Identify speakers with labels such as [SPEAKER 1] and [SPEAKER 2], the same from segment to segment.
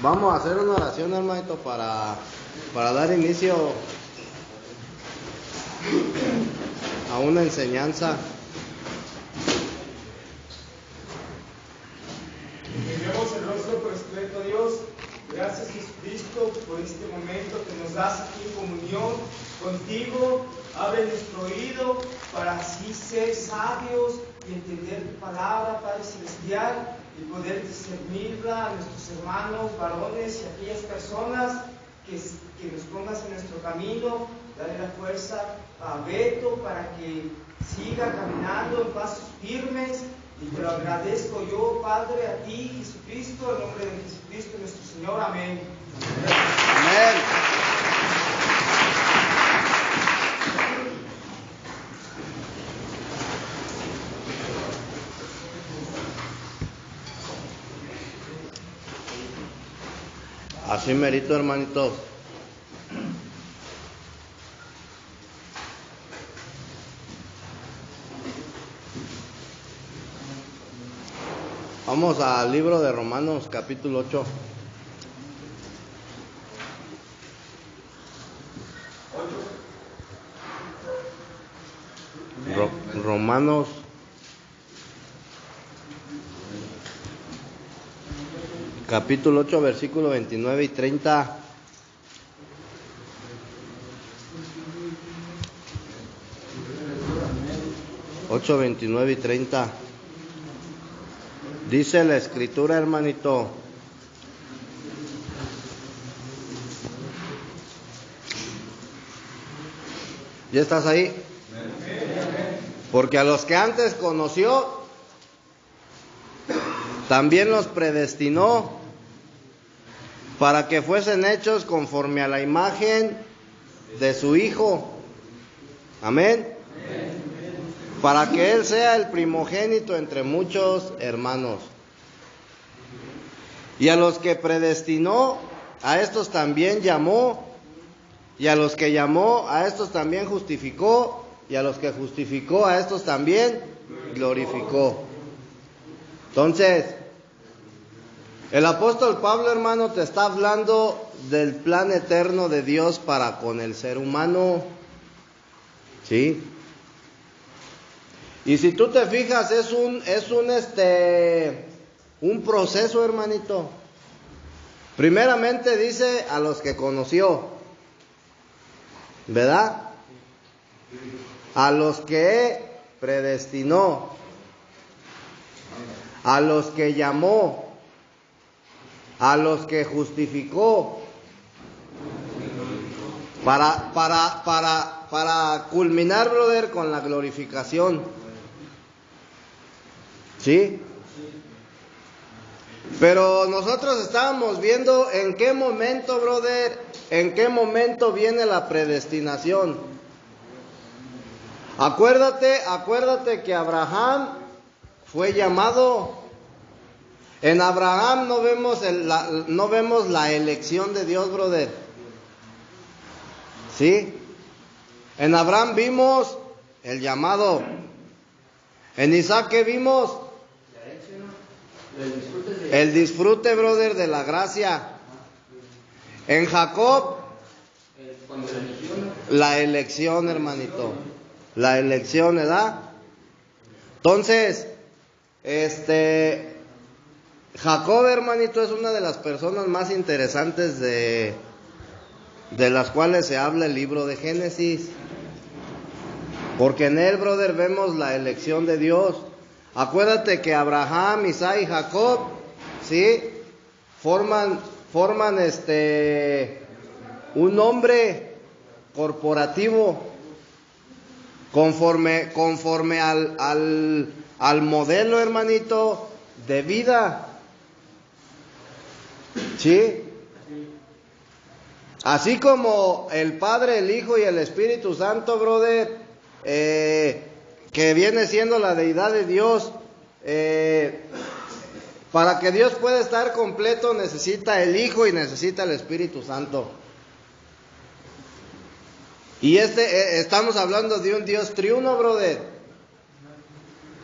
[SPEAKER 1] Vamos a hacer una oración, hermanito, para dar inicio a una enseñanza.
[SPEAKER 2] Tenemos el rostro prescrito a Dios. Gracias, Jesucristo, por este momento que nos das aquí en comunión contigo. Abre nuestro oído para así ser sabios y entender tu palabra, Padre Celestial, y poder discernirla a nuestros hermanos, varones y aquellas personas que nos pongas en nuestro camino. Dale la fuerza a Beto para que siga caminando en pasos firmes. Y te lo agradezco yo, Padre, a ti, Jesucristo, en nombre de Jesucristo nuestro Señor. Amén.
[SPEAKER 1] Amén. Así merito, hermanitos. Vamos al libro de Romanos, capítulo 8. Romanos capítulo 8, versículo 29 y 30. Ocho, 29 y 30. Dice la escritura, hermanito: ¿ya estás ahí? Porque a los que antes conoció, también los predestinó para que fuesen hechos conforme a la imagen de su Hijo. Amén. Para que Él sea el primogénito entre muchos hermanos. Y a los que predestinó, a estos también llamó. Y a los que llamó, a estos también justificó. Y a los que justificó, a estos también glorificó. Entonces, el apóstol Pablo, hermano, te está hablando del plan eterno de Dios para con el ser humano. ¿Sí? Y si tú te fijas, es un proceso, hermanito. Primeramente dice a los que conoció, ¿verdad? A los que predestinó, a los que llamó, a los que justificó, para culminar, brother, con la glorificación. ¿Sí? Pero nosotros estábamos viendo en qué momento, brother, en qué momento viene la predestinación. Acuérdate que Abraham fue llamado. En Abraham no vemos la elección de Dios, brother. ¿Sí? En Abraham vimos el llamado. En Isaac, ¿qué vimos? El disfrute, brother, de la gracia. En Jacob, la elección, hermanito. La elección, ¿verdad? Entonces, Jacob, hermanito, es una de las personas más interesantes de las cuales se habla el libro de Génesis. Porque en él, brother, vemos la elección de Dios. Acuérdate que Abraham, Isaac y Jacob, ¿sí? Forman un hombre corporativo conforme al modelo, hermanito, de vida. ¿Sí? Así como el Padre, el Hijo y el Espíritu Santo, brother, que viene siendo la deidad de Dios, para que Dios pueda estar completo necesita el Hijo y necesita el Espíritu Santo. Y estamos hablando de un Dios triuno, brother.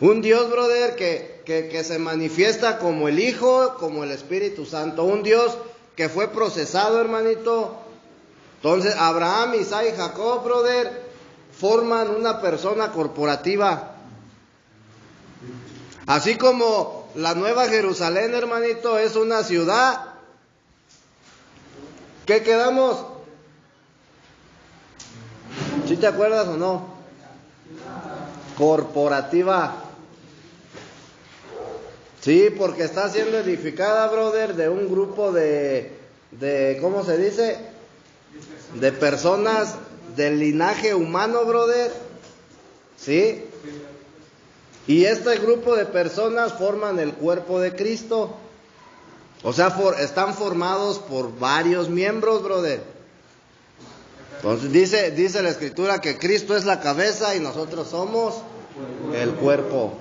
[SPEAKER 1] Un Dios, brother, que se manifiesta como el Hijo, como el Espíritu Santo. Un Dios que fue procesado, hermanito. Entonces, Abraham, Isaac y Jacob, brother, forman una persona corporativa. Así como la Nueva Jerusalén, hermanito, es una ciudad. ¿Qué quedamos? ¿Sí te acuerdas o no? Corporativa. Sí, porque está siendo edificada, brother, de un grupo de ¿cómo se dice? De personas del linaje humano, brother. ¿Sí? Y este grupo de personas forman el cuerpo de Cristo. O sea, están formados por varios miembros, brother. Entonces dice la Escritura que Cristo es la cabeza y nosotros somos el cuerpo.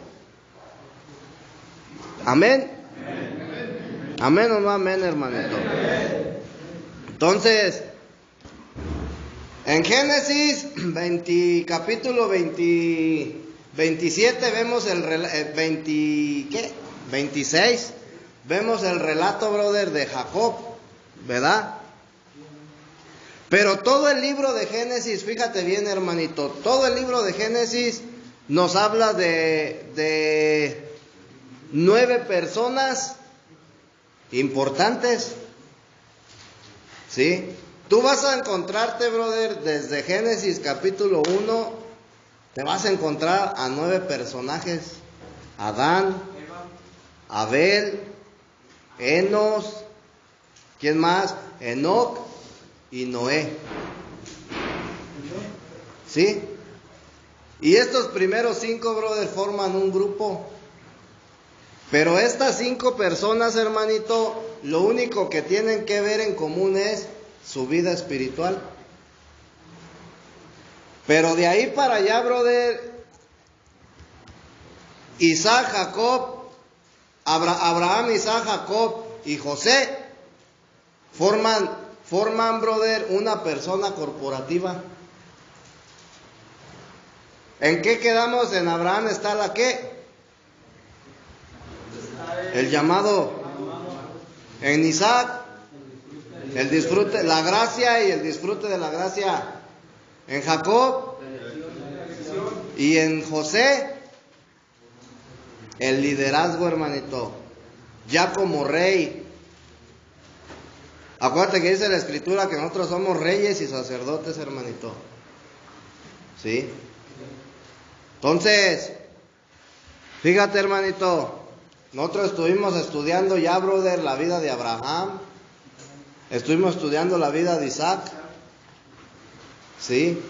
[SPEAKER 1] ¿Amén? ¿Amén o no amén, hermanito? Entonces, en Génesis 20, capítulo 27 vemos el 26, vemos el relato, brother, de Jacob, ¿verdad? Pero todo el libro de Génesis, fíjate bien, hermanito, todo el libro de Génesis nos habla de 9 personas importantes, ¿sí? Tú vas a encontrarte, brother, desde Génesis capítulo 1, te vas a encontrar a 9 personajes: Adán, Abel, Enos, ¿quién más? Enoc y Noé. ¿Sí? Y estos primeros 5, brother, forman un grupo. Pero estas 5 personas, hermanito, lo único que tienen que ver en común es su vida espiritual. Pero de ahí para allá, brother, Isaac, Jacob, Abraham, Isaac, Jacob y José forman, brother, una persona corporativa. ¿En qué quedamos? En Abraham está la ¿qué? El llamado. En Isaac, el disfrute, la gracia y el disfrute de la gracia. En Jacob y en José, el liderazgo, hermanito, ya como rey. Acuérdate que dice la Escritura que nosotros somos reyes y sacerdotes, hermanito. ¿Sí? Entonces, fíjate, hermanito, nosotros estuvimos estudiando ya, brother, la vida de Abraham. Estuvimos estudiando la vida de Isaac. ¿Sí?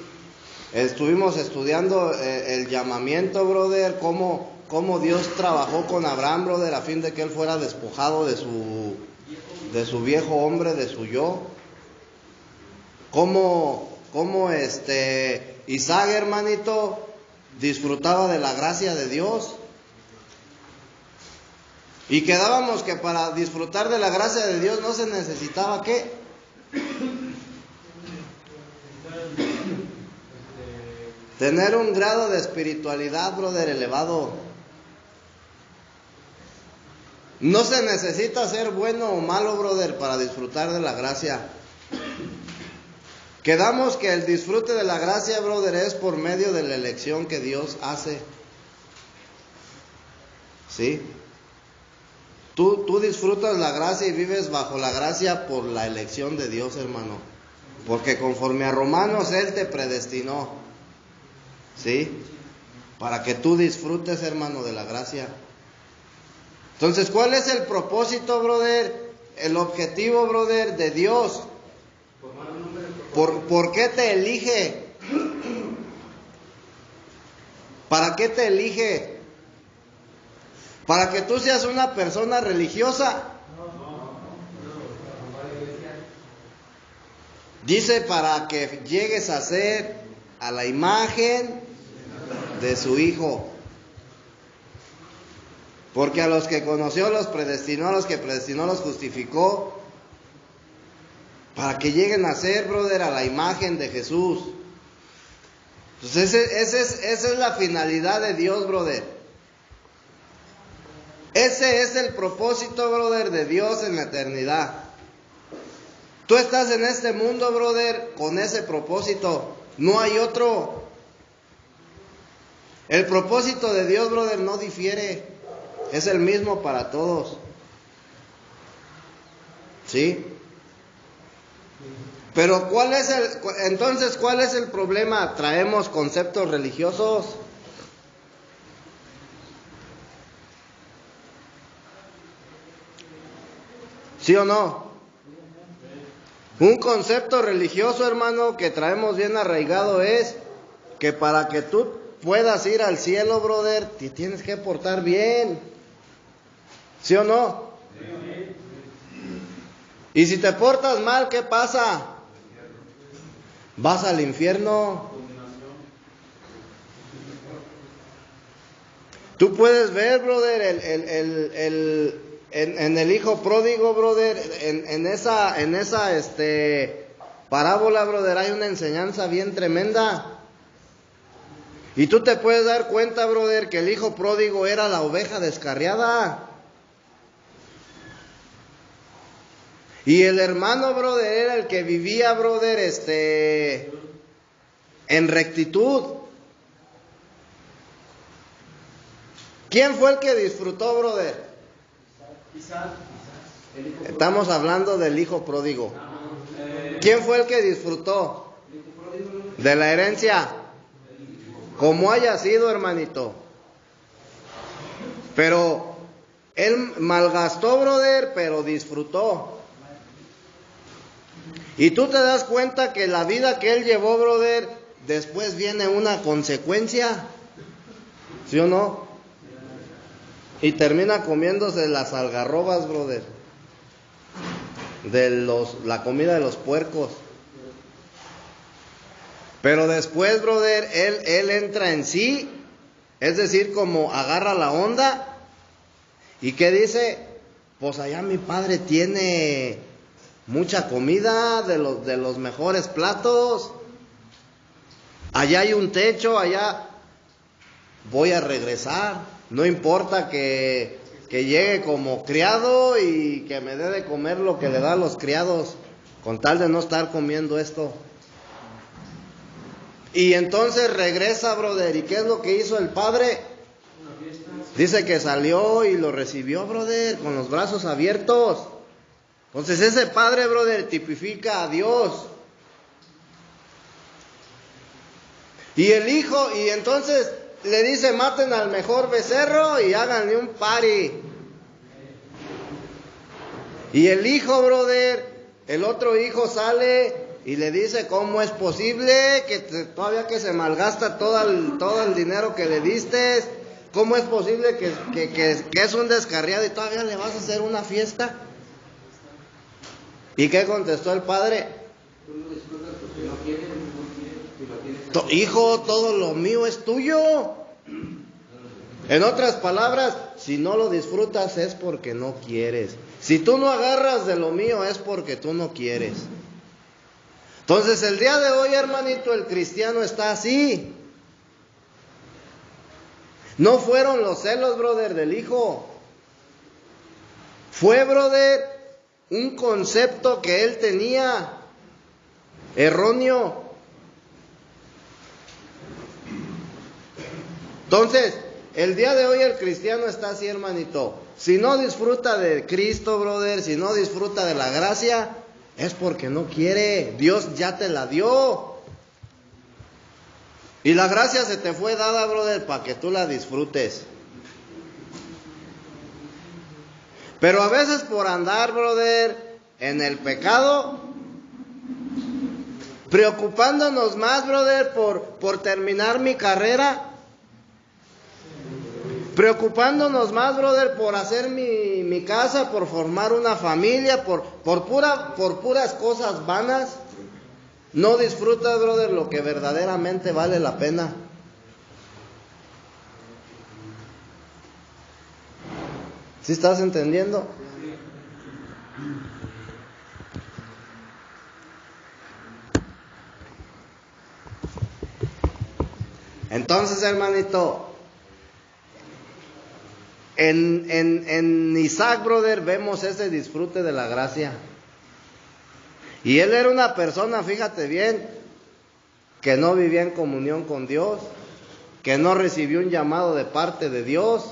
[SPEAKER 1] Estuvimos estudiando el llamamiento, brother, cómo Dios trabajó con Abraham, brother, a fin de que él fuera despojado de su viejo hombre, de su yo. Cómo Isaac, hermanito, disfrutaba de la gracia de Dios. Y quedábamos que para disfrutar de la gracia de Dios no se necesitaba ¿qué? Tener un grado de espiritualidad, brother, elevado. No se necesita ser bueno o malo, brother, para disfrutar de la gracia. Quedamos que el disfrute de la gracia, brother, es por medio de la elección que Dios hace. ¿Sí? Tú disfrutas la gracia y vives bajo la gracia por la elección de Dios, hermano. Porque conforme a Romanos, Él te predestinó. ¿Sí? Para que tú disfrutes, hermano, de la gracia. Entonces, ¿cuál es el propósito, brother? El objetivo, brother, de Dios. ¿Por qué te elige? ¿Para qué te elige? ¿Para que tú seas una persona religiosa? Dice, para que llegues a ser a la imagen de su Hijo. Porque a los que conoció los predestinó, a los que predestinó los justificó, para que lleguen a ser, brother, a la imagen de Jesús. Entonces esa es la finalidad de Dios, brother. Ese es el propósito, brother, de Dios en la eternidad. Tú estás en este mundo, brother, con ese propósito. No hay otro. El propósito de Dios, brother, no difiere. Es el mismo para todos. ¿Sí? Pero ¿cuál es el problema? Traemos conceptos religiosos. ¿Sí o no? Un concepto religioso, hermano, que traemos bien arraigado es que para que tú puedas ir al cielo, brother, te tienes que portar bien. ¿Sí o no? Y si te portas mal, ¿qué pasa? Vas al infierno. Tú puedes ver, brother, en el hijo pródigo, brother, en esa parábola, brother, hay una enseñanza bien tremenda. Y tú te puedes dar cuenta, brother, que el hijo pródigo era la oveja descarriada. Y el hermano, brother, era el que vivía, brother, en rectitud. ¿Quién fue el que disfrutó, brother? Estamos hablando del hijo pródigo. ¿Quién fue el que disfrutó de la herencia? Como haya sido, hermanito. Pero él malgastó, brother, pero disfrutó. Y tú te das cuenta que la vida que él llevó, brother, después viene una consecuencia. ¿Sí o no? Y termina comiéndose las algarrobas, brother. La comida de los puercos. Pero después, brother, él entra en sí. Es decir, como agarra la onda. ¿Y qué dice? Pues allá mi padre tiene mucha comida, de los mejores platos. Allá hay un techo, allá voy a regresar. No importa que llegue como criado y que me dé de comer lo que le da a los criados, con tal de no estar comiendo esto. Y entonces regresa, brother. ¿Y qué es lo que hizo el padre? Dice que salió y lo recibió, brother, con los brazos abiertos. Entonces ese padre, brother, tipifica a Dios. Y el hijo, y entonces le dice, maten al mejor becerro y háganle un party. Y el hijo, brother, el otro hijo sale y le dice, ¿cómo es posible que todavía que se malgasta todo el dinero que le diste? ¿Cómo es posible que es un descarriado y todavía le vas a hacer una fiesta? ¿Y qué contestó el padre? Hijo, todo lo mío es tuyo. En otras palabras, si no lo disfrutas es porque no quieres. Si tú no agarras de lo mío es porque tú no quieres. Entonces el día de hoy, hermanito, el cristiano está así. No fueron los celos, brother, del hijo. Fue, brother, un concepto que él tenía erróneo. Entonces, el día de hoy el cristiano está así, hermanito. Si no disfruta de Cristo, brother, si no disfruta de la gracia, es porque no quiere. Dios ya te la dio. Y la gracia se te fue dada, brother, para que tú la disfrutes. Pero a veces por andar, brother, en el pecado, preocupándonos más, brother, por terminar mi carrera, preocupándonos más, brother, por hacer mi casa, por formar una familia, por puras cosas vanas, no disfrutas, brother, lo que verdaderamente vale la pena. ¿Sí estás entendiendo? Entonces, hermanito, en Isaac, brother, vemos ese disfrute de la gracia. Y él era una persona, fíjate bien, que no vivía en comunión con Dios, que no recibió un llamado de parte de Dios,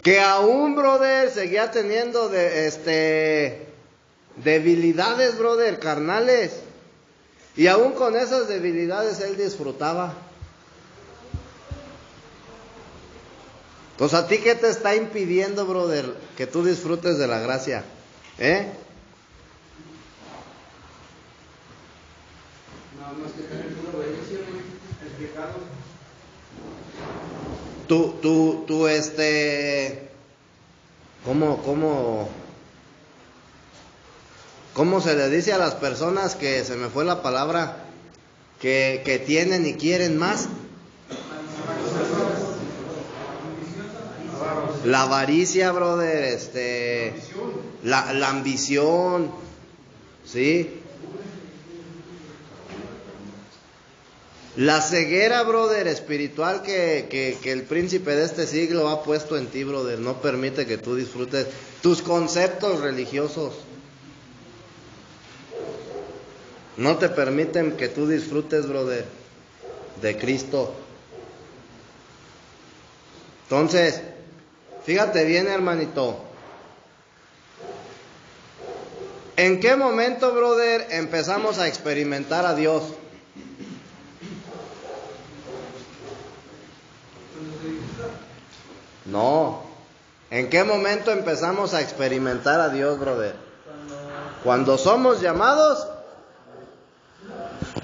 [SPEAKER 1] que aún, brother, seguía teniendo debilidades, brother, carnales. Y aún con esas debilidades él disfrutaba. Entonces, ¿a ti qué te está impidiendo, brother, que tú disfrutes de la gracia?
[SPEAKER 2] Nada más que tener una obediencia, el pecado.
[SPEAKER 1] ¿Cómo se le dice a las personas que se me fue la palabra, que tienen y quieren más? La avaricia, brother, la ambición, ¿sí? La ceguera, brother, espiritual que el príncipe de este siglo ha puesto en ti, brother, no permite que tú disfrutes tus conceptos religiosos. No te permiten que tú disfrutes, brother, de Cristo. Entonces, fíjate bien, hermanito. ¿En qué momento, brother, empezamos a experimentar a Dios? No. ¿En qué momento empezamos a experimentar a Dios, brother? Cuando somos llamados.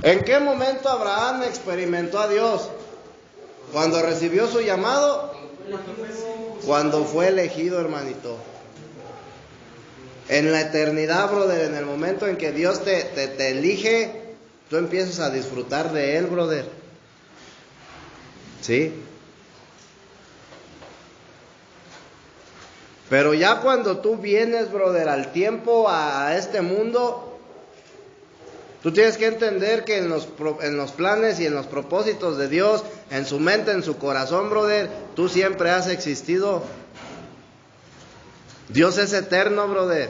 [SPEAKER 1] ¿En qué momento Abraham experimentó a Dios? Cuando recibió su llamado. Cuando fue elegido, hermanito. En la eternidad, brother, en el momento en que Dios te elige, tú empiezas a disfrutar de Él, brother. ¿Sí? Pero ya cuando tú vienes, brother, al tiempo, a este mundo, tú tienes que entender que en los planes y en los propósitos de Dios, en su mente, en su corazón, brother, tú siempre has existido. Dios es eterno, brother.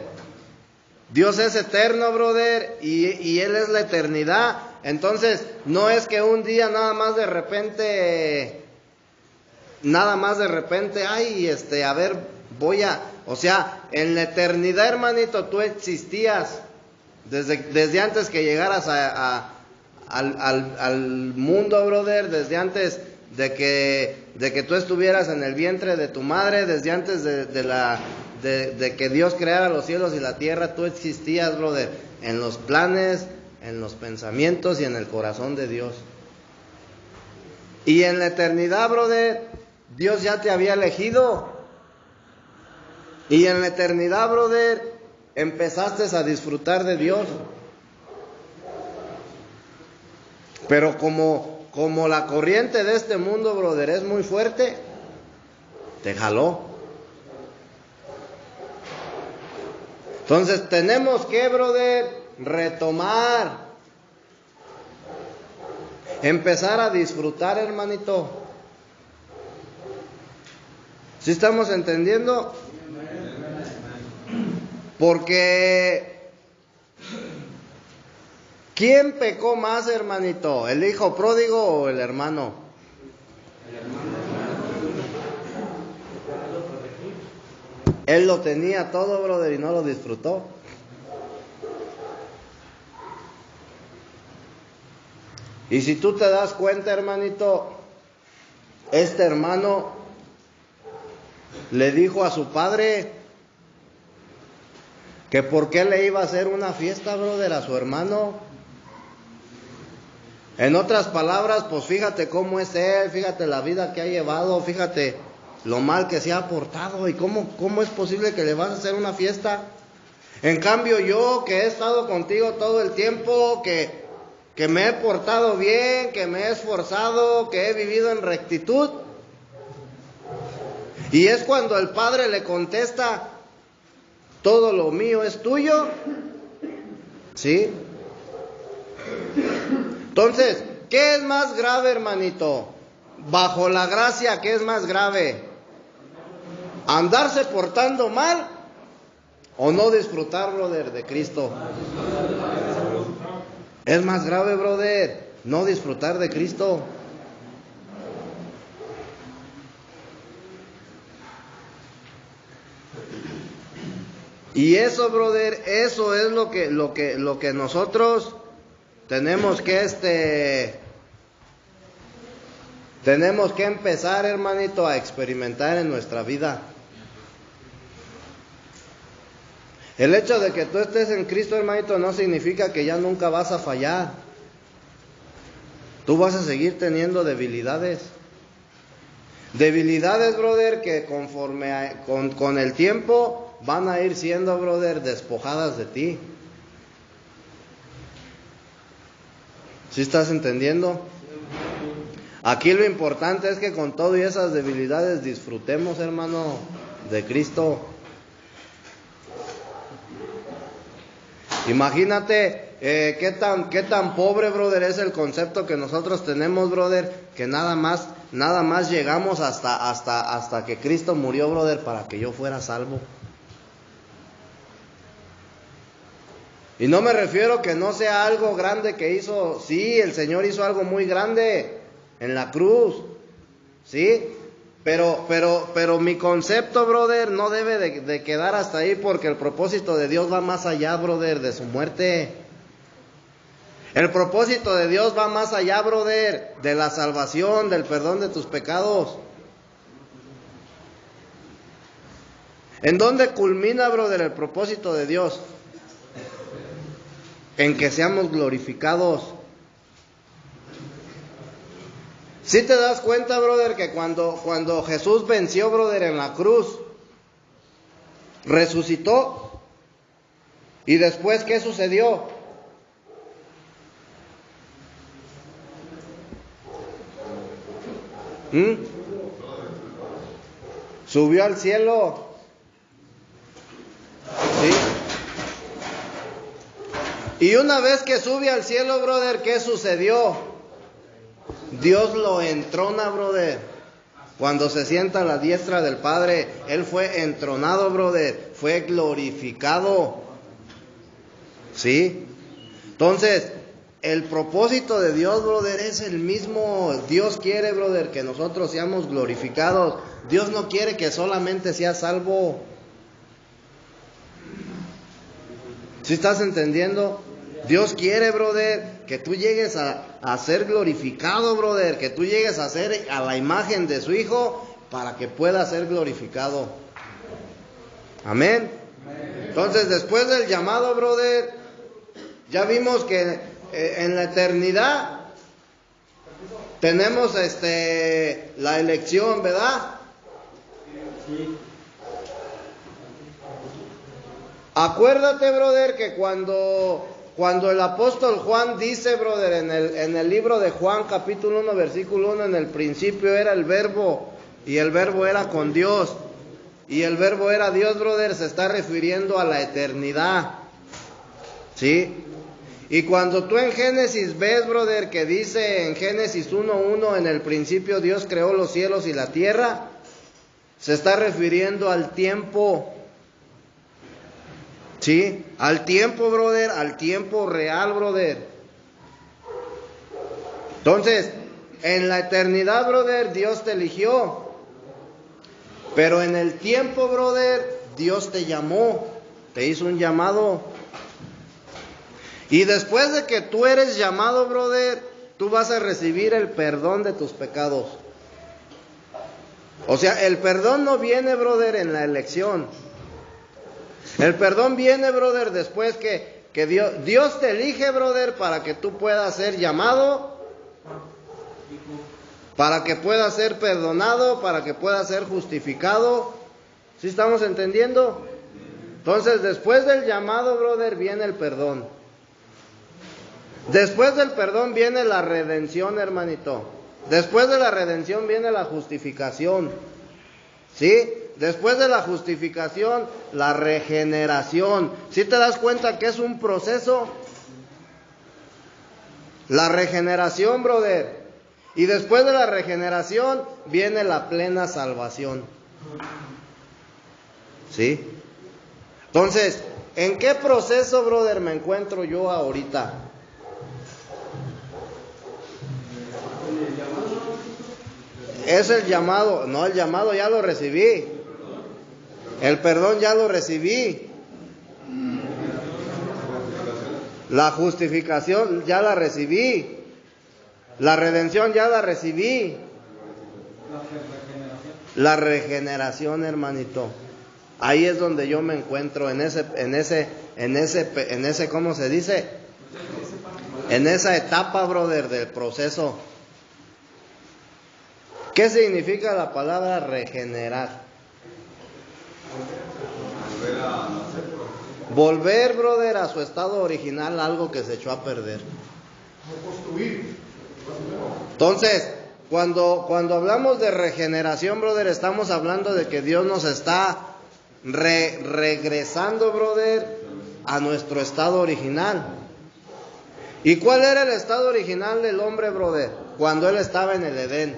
[SPEAKER 1] Dios es eterno, brother, y Él es la eternidad. Entonces, no es que un día nada más de repente, ay, a ver, o sea, en la eternidad, hermanito, tú existías desde antes que llegaras al mundo, brother, desde antes de que tú estuvieras en el vientre de tu madre, desde antes de que Dios creara los cielos y la tierra, tú existías, brother, en los planes, en los pensamientos y en el corazón de Dios. Y en la eternidad, brother, Dios ya te había elegido. Y en la eternidad, brother, empezaste a disfrutar de Dios. Pero como la corriente de este mundo, brother, es muy fuerte, te jaló. Entonces tenemos que, brother, retomar, empezar a disfrutar, hermanito. ¿Sí estamos entendiendo? Porque ¿quién pecó más, hermanito? ¿El hijo pródigo o el hermano? Él lo tenía todo, brother, y no lo disfrutó. Y si tú te das cuenta, hermanito, este hermano le dijo a su padre que por qué le iba a hacer una fiesta, brother, a su hermano. En otras palabras, pues fíjate cómo es él, fíjate la vida que ha llevado, fíjate lo mal que se ha portado y cómo es posible que le vas a hacer una fiesta. En cambio yo, que he estado contigo todo el tiempo, que me he portado bien, que me he esforzado, que he vivido en rectitud. Y es cuando el padre le contesta: todo lo mío es tuyo. ¿Sí? Entonces, ¿qué es más grave, hermanito? Bajo la gracia, ¿qué es más grave? ¿Andarse portando mal ¿O no disfrutar, brother, de Cristo? Es más grave, brother, no disfrutar de Cristo. Y eso, brother, eso es lo que nosotros tenemos que empezar, hermanito, a experimentar en nuestra vida. El hecho de que tú estés en Cristo, hermanito, no significa que ya nunca vas a fallar. Tú vas a seguir teniendo debilidades. Debilidades, brother, que conforme con el tiempo van a ir siendo, brother, despojadas de ti. ¿Sí estás entendiendo? Aquí lo importante es que con todo y esas debilidades disfrutemos, hermano, de Cristo. Imagínate qué tan pobre, brother, es el concepto que nosotros tenemos, brother, que nada más llegamos hasta que Cristo murió, brother, para que yo fuera salvo. Y no me refiero que no sea algo grande que hizo. Sí, el Señor hizo algo muy grande en la cruz, ¿sí? Pero mi concepto, brother, no debe de quedar hasta ahí, porque el propósito de Dios va más allá, brother, de su muerte. El propósito de Dios va más allá, brother, de la salvación, del perdón de tus pecados. ¿En dónde culmina, brother, el propósito de Dios? En que seamos glorificados. ¿Sí te das cuenta, brother, que cuando Jesús venció, brother, en la cruz, resucitó? ¿Y después qué sucedió? Subió al cielo. ¿Sí? Y una vez que sube al cielo, brother, ¿qué sucedió? Dios lo entrona, brother. Cuando se sienta a la diestra del Padre, Él fue entronado, brother. Fue glorificado. ¿Sí? Entonces, el propósito de Dios, brother, es el mismo. Dios quiere, brother, que nosotros seamos glorificados. Dios no quiere que solamente seas salvo. ¿Sí estás entendiendo? Dios quiere, brother, que tú llegues a ser glorificado, brother, que tú llegues a ser a la imagen de su Hijo para que pueda ser glorificado. Amén. Entonces, después del llamado, brother, ya vimos que en la eternidad tenemos la elección, ¿verdad? Acuérdate, brother, que cuando el apóstol Juan dice, brother, en el libro de Juan, capítulo 1, versículo 1, en el principio era el verbo, y el verbo era con Dios, y el verbo era Dios, brother, se está refiriendo a la eternidad, ¿sí? Y cuando tú en Génesis ves, brother, que dice en Génesis 1:1, en el principio Dios creó los cielos y la tierra, se está refiriendo al tiempo. ¿Sí? Al tiempo, brother, al tiempo real, brother. Entonces, en la eternidad, brother, Dios te eligió. Pero en el tiempo, brother, Dios te llamó, te hizo un llamado. Y después de que tú eres llamado, brother, tú vas a recibir el perdón de tus pecados. O sea, el perdón no viene, brother, en la elección. El perdón viene, brother, después que Dios te elige, brother, para que tú puedas ser llamado, para que puedas ser perdonado, para que puedas ser justificado. ¿Sí estamos entendiendo? Entonces, después del llamado, brother, viene el perdón. Después del perdón viene la redención, hermanito. Después de la redención viene la justificación. ¿Sí? Después de la justificación, la regeneración. ¿Sí te das cuenta que es un proceso? La regeneración, brother. Y después de la regeneración viene la plena salvación. ¿Sí? Entonces, ¿en qué proceso, brother, me encuentro yo ahorita? Es el llamado. No, el llamado ya lo recibí. El perdón ya lo recibí. La justificación ya la recibí. La redención ya la recibí. La regeneración, hermanito. Ahí es donde yo me encuentro, en ese, ¿cómo se dice? En esa etapa, brother, del proceso. ¿Qué significa la palabra regenerar? Volver, brother, a su estado original, algo que se echó a perder. Entonces, cuando hablamos de regeneración, brother, estamos hablando de que Dios nos está regresando, brother, a nuestro estado original. ¿Y cuál era el estado original del hombre, brother? Cuando él estaba en el Edén,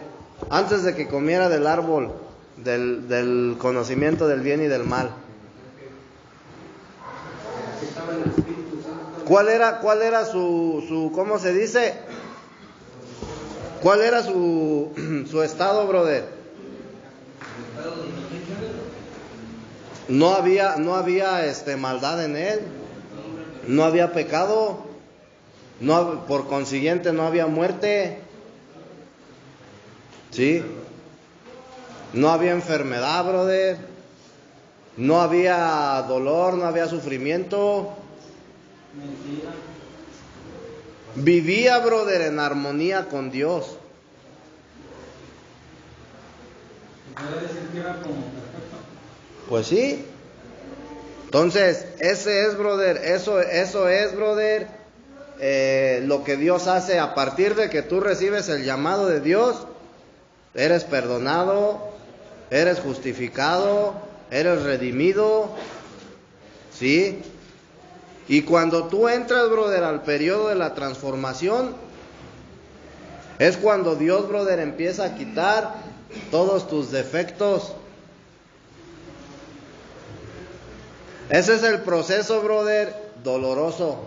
[SPEAKER 1] antes de que comiera del árbol del conocimiento del bien y del mal. ¿Cuál era su ¿cómo se dice? ¿Cuál era su estado, brother? No había maldad en él, no había pecado, por consiguiente no había muerte, ¿sí? No había enfermedad, brother, no había dolor, no había sufrimiento. Vivía, brother, en armonía con Dios. Pues sí. Entonces, ese es, brother, eso es, brother, lo que Dios hace a partir de que tú recibes el llamado de Dios. Eres perdonado, eres justificado, eres redimido, ¿sí? Y cuando tú entras, brother, al periodo de la transformación, es cuando Dios, brother, empieza a quitar todos tus defectos. Ese es el proceso, brother, doloroso.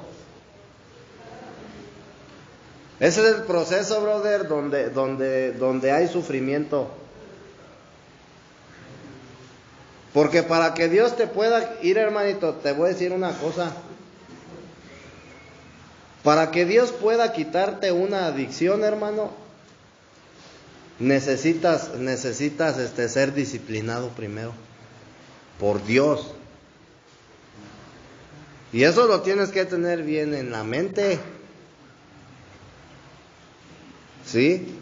[SPEAKER 1] Ese es el proceso, brother, donde hay sufrimiento. Porque para que Dios te pueda ir, hermanito, te voy a decir una cosa. Para que Dios pueda quitarte una adicción, hermano, necesitas ser disciplinado primero por Dios. Y eso lo tienes que tener bien en la mente. ¿Sí?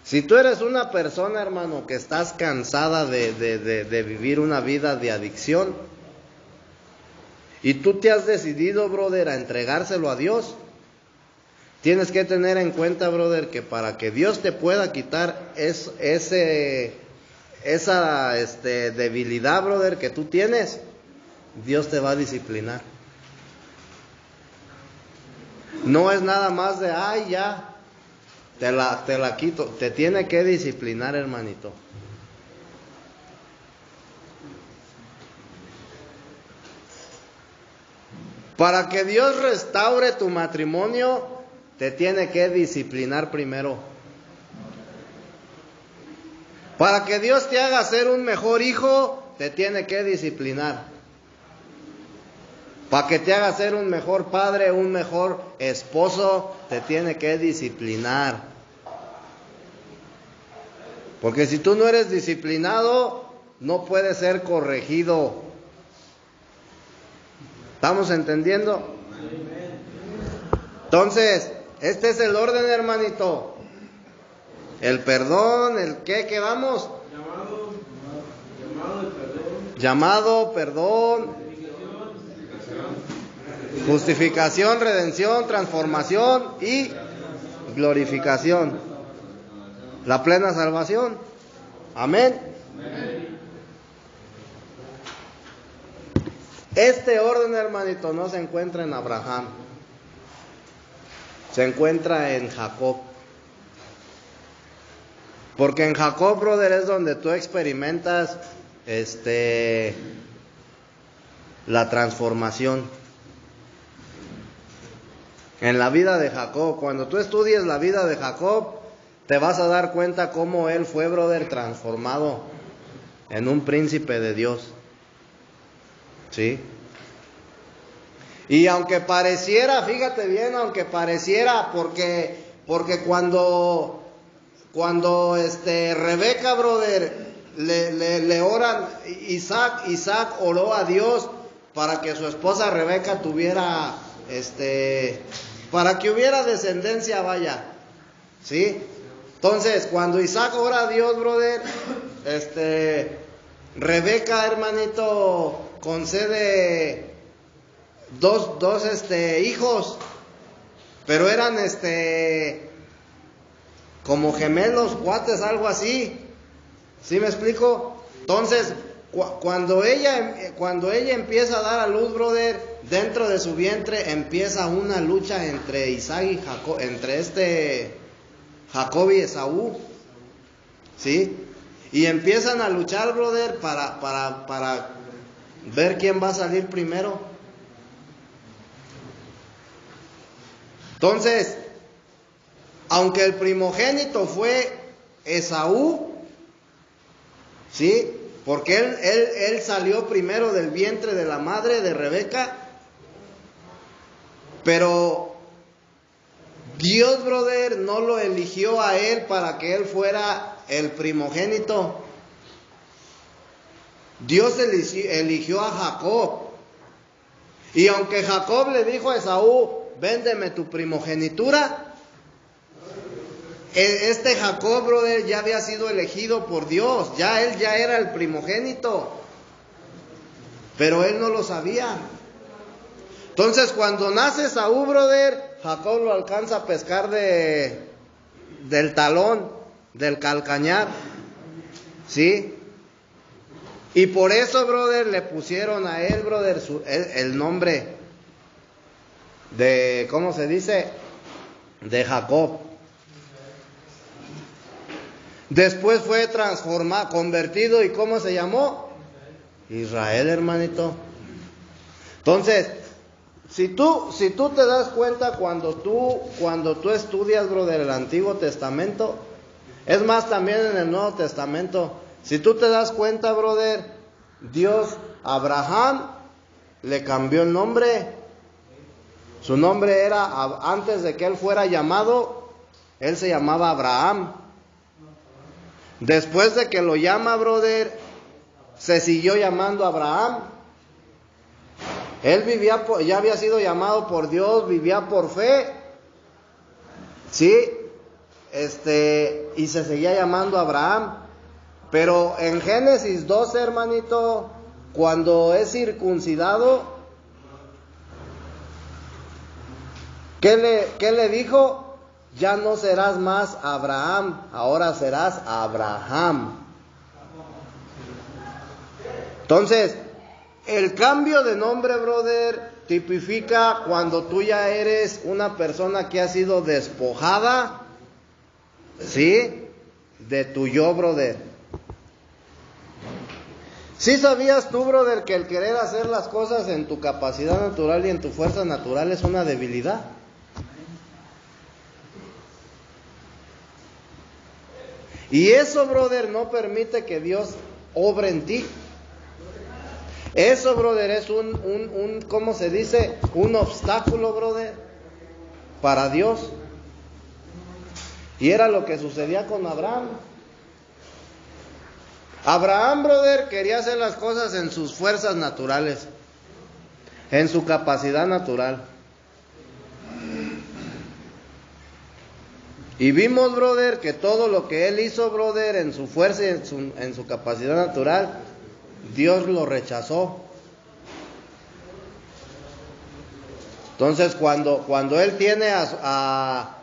[SPEAKER 1] Si tú eres una persona, hermano, que estás cansada de vivir una vida de adicción, y tú te has decidido, brother, a entregárselo a Dios, tienes que tener en cuenta, brother, que para que Dios te pueda quitar esa debilidad, brother, que tú tienes, Dios te va a disciplinar. No es nada más de, ay, ya, te la quito. Te tiene que disciplinar, hermanito. Para que Dios restaure tu matrimonio, te tiene que disciplinar primero. Para que Dios te haga ser un mejor hijo, te tiene que disciplinar. Para que te haga ser un mejor padre, un mejor esposo, te tiene que disciplinar. Porque si tú no eres disciplinado, no puedes ser corregido. ¿Estamos entendiendo? Entonces, este es el orden, hermanito. El perdón, el qué quedamos. Llamado, perdón. Justificación, redención, transformación y glorificación. La plena salvación. Amén. Este orden, hermanito, no se encuentra en Abraham. Se encuentra en Jacob. Porque en Jacob, brother, es donde tú experimentas la transformación. En la vida de Jacob, cuando tú estudies la vida de Jacob, te vas a dar cuenta cómo él fue, brother, transformado en un príncipe de Dios. ¿Sí? Y aunque pareciera, fíjate bien, aunque pareciera, porque cuando Rebeca, brother, le oran, Isaac oró a Dios para que su esposa Rebeca tuviera, para que hubiera descendencia, vaya, ¿sí? Entonces, cuando Isaac ora a Dios, brother, Rebeca, hermanito, concede dos hijos, pero eran como gemelos, cuates, algo así. ¿Sí me explico? Entonces, cuando ella empieza a dar a luz, brother, dentro de su vientre empieza una lucha entre Isaac y Jacob, entre Jacob y Esaú. ¿Sí? Y empiezan a luchar, brother, para ver quién va a salir primero. Entonces, aunque el primogénito fue Esaú, ¿sí? Porque él salió primero del vientre de la madre de Rebeca, pero Dios, brother, no lo eligió a él para que él fuera el primogénito. Dios eligió a Jacob. Y aunque Jacob le dijo a Esaú, véndeme tu primogenitura, Jacob, brother, ya había sido elegido por Dios. Él ya era el primogénito, pero él no lo sabía. Entonces, cuando nace Esaú, brother, Jacob lo alcanza a pescar del talón, del calcañar, ¿sí? Y por eso, brother, le pusieron a él, brother, el nombre de, ¿cómo se dice? De Jacob. Después fue transformado, convertido, ¿y cómo se llamó? Israel, hermanito. Entonces, si tú te das cuenta cuando tú estudias, brother, el Antiguo Testamento, es más, también en el Nuevo Testamento, si tú te das cuenta, brother, Dios a Abraham le cambió el nombre. Su nombre era, antes de que él fuera llamado, él se llamaba Abraham. Después de que lo llama, brother, se siguió llamando Abraham. Él ya había sido llamado por Dios, vivía por fe, ¿sí? Y se seguía llamando Abraham. Pero en Génesis 12, hermanito, cuando es circuncidado, ¿qué le dijo? Ya no serás más Abraham, ahora serás Abraham. Entonces, el cambio de nombre, brother, tipifica cuando tú ya eres una persona que ha sido despojada, ¿sí? De tu yo, brother. ¿Sí sabías tú, brother, que el querer hacer las cosas en tu capacidad natural y en tu fuerza natural es una debilidad? Y eso, brother, no permite que Dios obre en ti. Eso, brother, es ¿cómo se dice? Un obstáculo, brother, para Dios. Y era lo que sucedía con Abraham. Abraham, brother, quería hacer las cosas en sus fuerzas naturales, en su capacidad natural. Y vimos, brother, que todo lo que él hizo, brother, en su fuerza y en su capacidad natural, Dios lo rechazó. Entonces, cuando él tiene a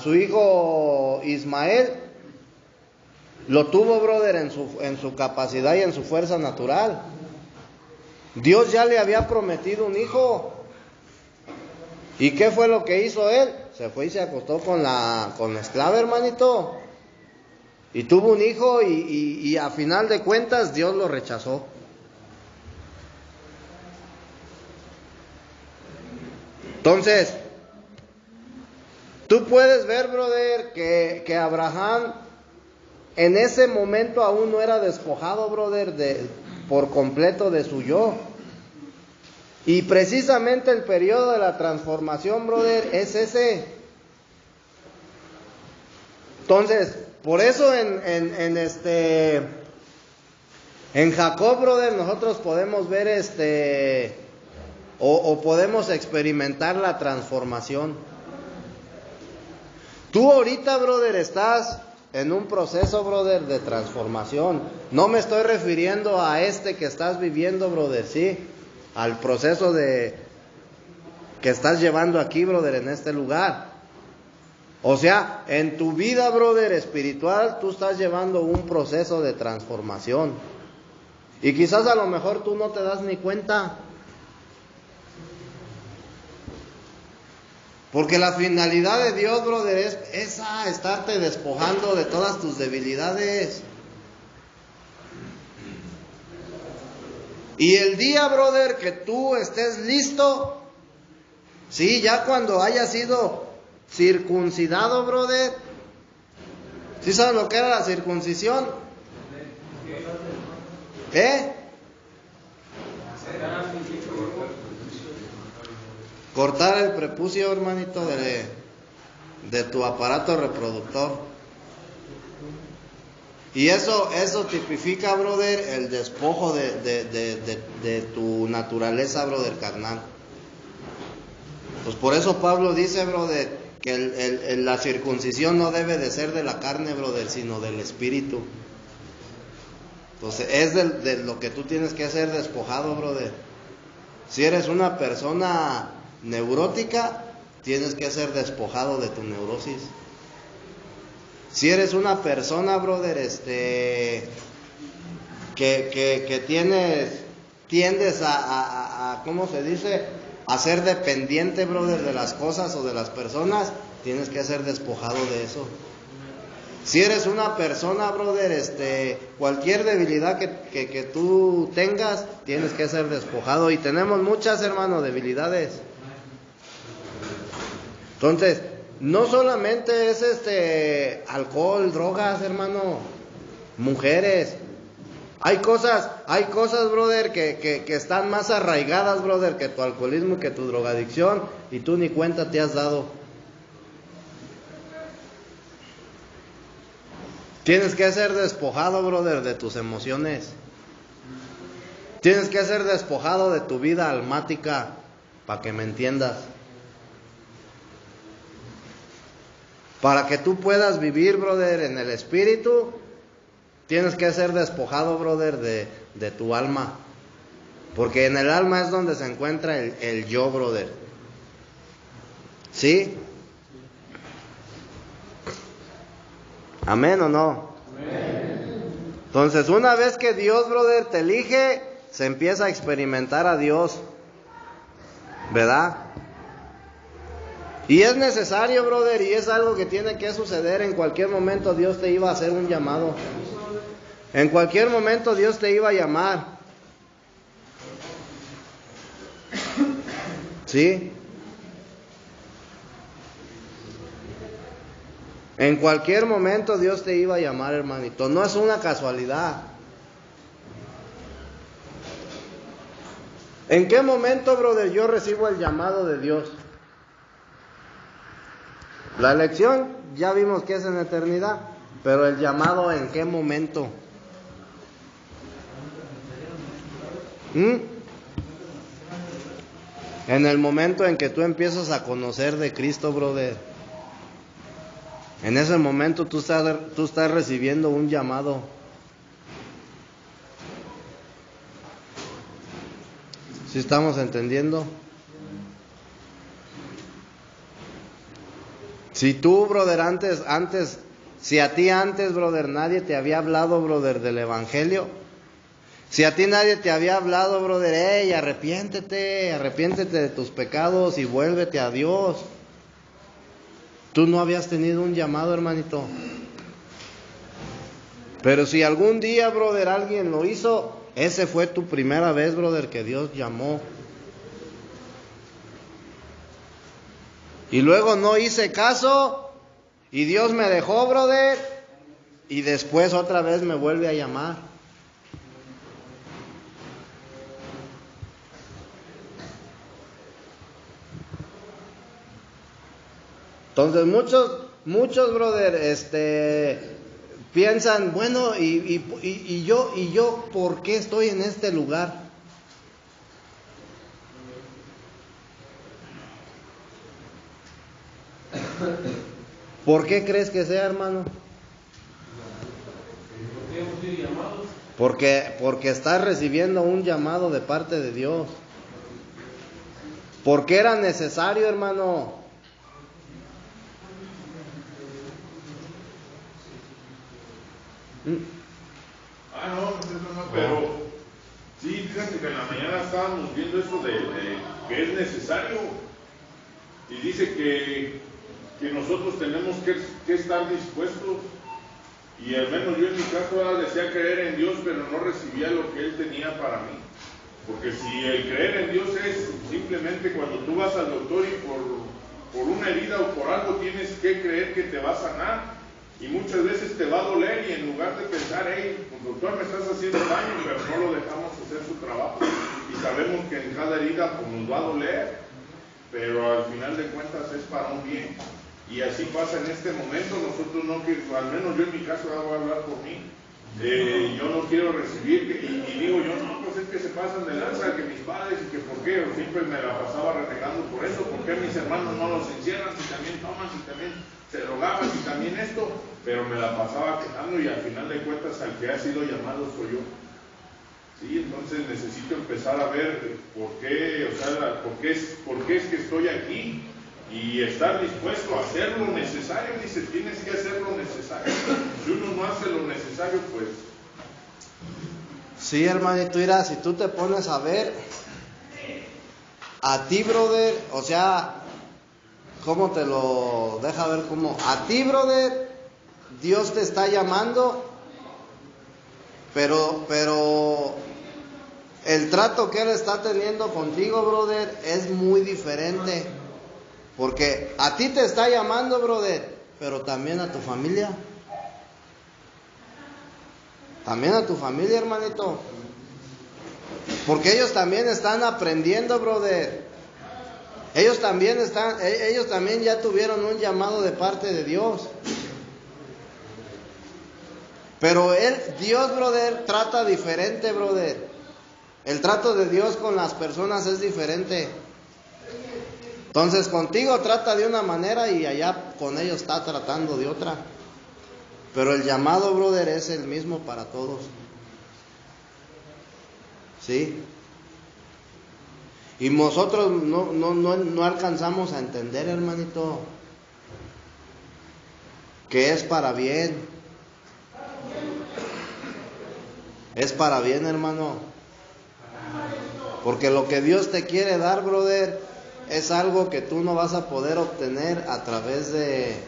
[SPEAKER 1] su hijo Ismael, lo tuvo, brother, en su capacidad y en su fuerza natural. Dios ya le había prometido un hijo. ¿Y qué fue lo que hizo él? Se fue y se acostó con la esclava, hermanito. Y tuvo un hijo y a final de cuentas Dios lo rechazó. Entonces, tú puedes ver, brother, que Abraham en ese momento aún no era despojado, brother, por completo de su yo. Y precisamente el periodo de la transformación, brother, es ese. Entonces, por eso en Jacob, brother, nosotros podemos ver o podemos experimentar la transformación. Tú ahorita, brother, estás en un proceso, brother, de transformación. No me estoy refiriendo a que estás viviendo, brother, sí, al proceso que estás llevando aquí, brother, en este lugar. O sea, en tu vida, brother, espiritual, tú estás llevando un proceso de transformación. Y quizás a lo mejor tú no te das ni cuenta. Porque la finalidad de Dios, brother, es esa, estarte despojando de todas tus debilidades. Y el día, brother, que tú estés listo, sí, ya cuando hayas sido circuncidado, brother. ¿Sí sabes lo que era la circuncisión? Cortar el prepucio, hermanito, de tu aparato reproductor. Y eso tipifica, brother, el despojo de tu naturaleza, brother, carnal. Pues por eso Pablo dice, brother, que la circuncisión no debe de ser de la carne, brother, sino del espíritu. Entonces es de lo que tú tienes que ser despojado, brother. Si eres una persona neurótica, tienes que ser despojado de tu neurosis. Si eres una persona, brother, que tiendes a ¿cómo se dice? A ser dependiente, brother, de las cosas o de las personas, tienes que ser despojado de eso. Si eres una persona, brother, cualquier debilidad que tú tengas, tienes que ser despojado. Y tenemos muchas, hermano, debilidades. Entonces, no solamente es alcohol, drogas, hermano, mujeres. Hay cosas, brother, que están más arraigadas, brother, que tu alcoholismo, que tu drogadicción, y tú ni cuenta te has dado. Tienes que ser despojado, brother, de tus emociones. Tienes que ser despojado de tu vida almática, para que me entiendas. Para que tú puedas vivir, brother, en el espíritu, tienes que ser despojado, brother, de tu alma. Porque en el alma es donde se encuentra el yo, brother. ¿Sí? ¿Amén o no? Amén. Entonces, una vez que Dios, brother, te elige, se empieza a experimentar a Dios, ¿verdad? Y es necesario, brother, y es algo que tiene que suceder. En cualquier momento Dios te iba a hacer un llamado. En cualquier momento Dios te iba a llamar. ¿Sí? En cualquier momento Dios te iba a llamar, hermanito. No es una casualidad. ¿En qué momento, brother, yo recibo el llamado de Dios? La elección ya vimos que es en eternidad, pero el llamado, ¿en qué momento? En el momento en que tú empiezas a conocer de Cristo, brother. En ese momento tú estás recibiendo un llamado. ¿Sí estamos entendiendo? Si tú, brother, si a ti antes, brother, nadie te había hablado, brother, del evangelio, si a ti nadie te había hablado, brother, hey, arrepiéntete de tus pecados y vuélvete a Dios, tú no habías tenido un llamado, hermanito. Pero si algún día, brother, alguien lo hizo, ese fue tu primera vez, brother, que Dios llamó. Y luego no hice caso y Dios me dejó, brother, y después otra vez me vuelve a llamar. Entonces muchos, brother, piensan, bueno, y yo, ¿por qué estoy en este lugar? ¿Por qué crees que sea, hermano? Porque estás recibiendo un llamado de parte de Dios. Porque era necesario, hermano.
[SPEAKER 3] No, pero sí, fíjate que en la mañana estábamos viendo eso de que es necesario. Y dice que nosotros tenemos que estar dispuestos. Y al menos yo en mi caso decía creer en Dios, pero no recibía lo que Él tenía para mí. Porque si el creer en Dios es simplemente cuando tú vas al doctor y por una herida o por algo tienes que creer que te va a sanar, y muchas veces te va a doler, y en lugar de pensar, hey, doctor, me estás haciendo daño, pero no lo dejamos hacer su trabajo, y sabemos que en cada herida pues, nos va a doler, pero al final de cuentas es para un bien. Y así pasa en este momento. Nosotros no, al menos yo en mi caso voy a hablar por mí, yo no quiero recibir, y digo yo, no, pues es que se pasan de lanza, que mis padres, y que por qué, o siempre me la pasaba renegando por eso, por qué mis hermanos no los encierran, si también toman, si también se drogaban, si también esto, pero me la pasaba quejando, y al final de cuentas al que ha sido llamado soy yo. Sí, entonces necesito empezar a ver por qué, o sea, por qué es que estoy aquí, y estar dispuesto a hacer lo necesario. Dice, tienes que hacer lo necesario. Si uno no hace lo necesario, pues...
[SPEAKER 1] Sí, hermanito, mira, si tú te pones a ver, a ti, brother, o sea, ¿cómo te lo deja ver? ¿Cómo? A ti, brother, Dios te está llamando, pero el trato que Él está teniendo contigo, brother, es muy diferente. Porque a ti te está llamando, brother, pero también a tu familia. También a tu familia, hermanito. Porque ellos también están aprendiendo, brother. Ellos también ya tuvieron un llamado de parte de Dios. Pero Dios, brother, trata diferente, brother. El trato de Dios con las personas es diferente. Entonces contigo trata de una manera y allá con ellos está tratando de otra. Pero el llamado, brother, es el mismo para todos. ¿Sí? Y nosotros no alcanzamos a entender, hermanito, que es para bien. Es para bien, hermano. Porque lo que Dios te quiere dar, brother, es algo que tú no vas a poder obtener a través de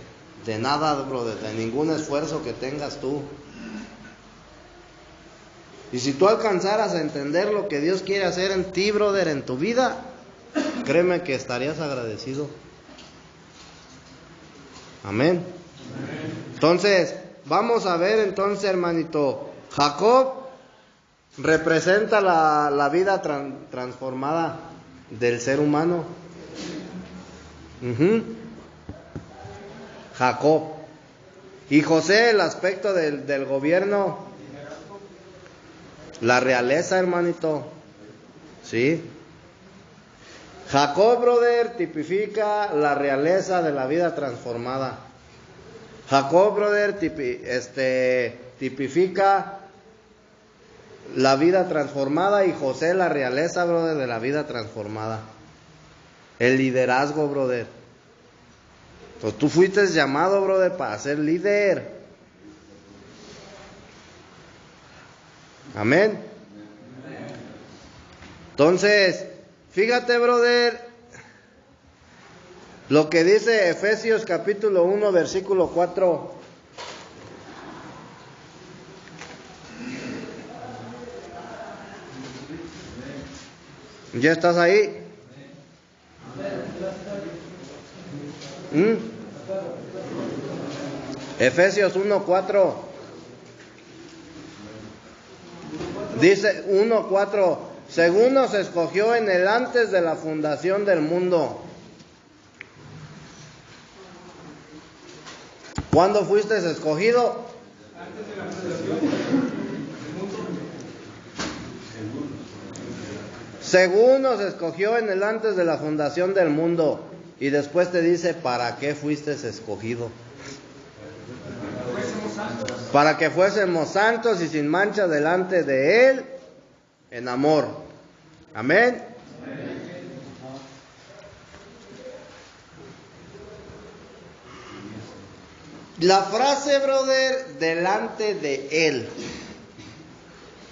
[SPEAKER 1] nada, brother, de ningún esfuerzo que tengas tú. Y si tú alcanzaras a entender lo que Dios quiere hacer en ti, brother, en tu vida, créeme que estarías agradecido. Amén. Entonces, vamos a ver entonces, hermanito, Jacob representa la vida transformada del ser humano. Jacob. Y José, el aspecto del gobierno, la realeza, hermanito. ¿Sí? Jacob, brother, tipifica la realeza de la vida transformada. Jacob, brother, tipifica la vida transformada, y José la realeza, brother, de la vida transformada. El liderazgo, brother. Pues tú fuiste llamado, brother, para ser líder. Amén. Entonces, fíjate, brother, lo que dice Efesios capítulo 1, versículo 4. ¿Ya estás ahí? Efesios 1:4. Dice 1:4, según nos escogió en el antes de la fundación del mundo. ¿Cuándo fuiste escogido?
[SPEAKER 2] Antes de la fundación del mundo.
[SPEAKER 1] Según nos escogió en el antes de la fundación del mundo. Y después te dice, ¿para qué fuiste escogido? Para que fuésemos santos y sin mancha delante de Él en amor. Amén. La frase, brother, delante de Él.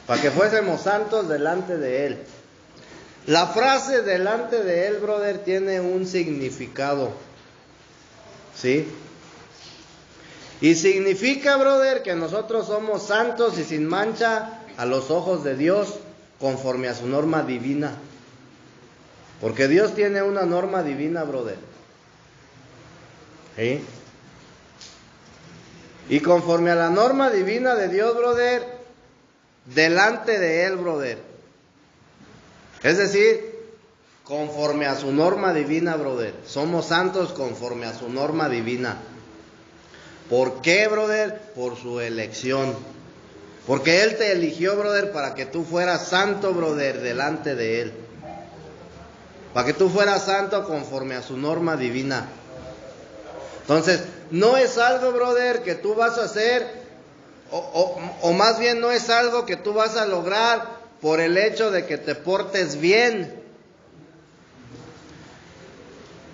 [SPEAKER 1] Para que fuésemos santos delante de Él. La frase delante de Él, brother, tiene un significado. ¿Sí? Y significa, brother, que nosotros somos santos y sin mancha a los ojos de Dios conforme a su norma divina. Porque Dios tiene una norma divina, brother. ¿Sí? Y conforme a la norma divina de Dios, brother, delante de Él, brother. Es decir, conforme a su norma divina, brother. Somos santos conforme a su norma divina. ¿Por qué, brother? Por su elección. Porque Él te eligió, brother, para que tú fueras santo, brother, delante de Él. Para que tú fueras santo conforme a su norma divina. Entonces, no es algo, brother, que tú vas a hacer, o más bien no es algo que tú vas a lograr por el hecho de que te portes bien.